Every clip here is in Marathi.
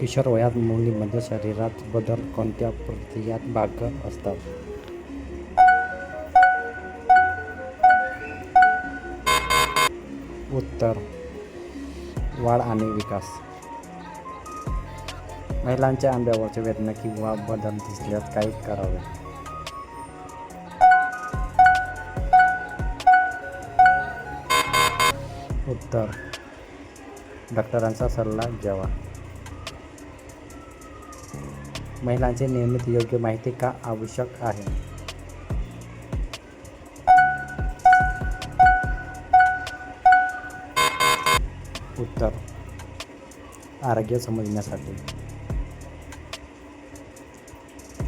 किशोर वयात मुलीमध्ये शरीरात बदल कोणत्या प्रक्रियेत भाग असतात? उत्तर: वाढ आणि विकास. महिलांच्या आंब्यावरचे वेदना किंवा बदल दिसल्यास काय करावे? उत्तर: डॉक्टरांचा सल्ला घ्यावा. महिलांची नियमित योग्य माहिती का आवश्यक आहे? उत्तर: आरोग्य समजण्यासाठी.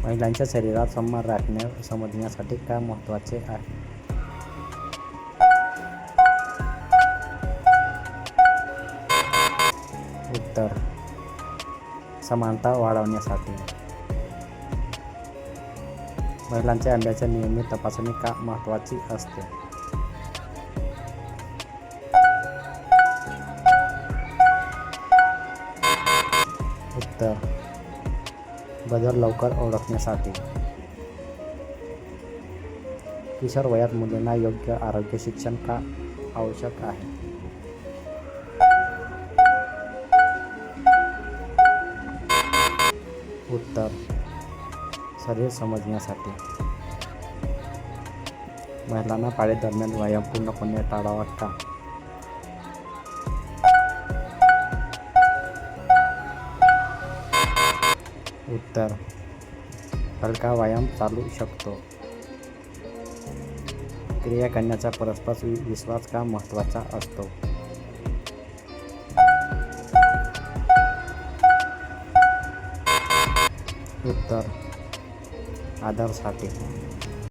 महिलांच्या शरीरात सन्मान राखणे समजण्यासाठी काय महत्त्वाचे आहे? उत्तर: समानता वाढवण्यासाठी. महिलांच्या आंब्याची नियमित तपासणी का महत्त्वाची असते? उत्तर: बदल लवकर ओळखण्यासाठी. किशोर वयात मुलींना योग्य आरोग्य शिक्षण का आवश्यक आहे? उत्तर: शरीर समजण्यासाठी. महिलांना पाळीदरम्यान व्यायाम पूर्णपणे टाळावा का? उत्तर: हलका व्यायाम चालू शकतो. क्रिया करण्याचा परस्पर विश्वास का महत्त्वाचा असतो? उत्तर: आदरासाठी.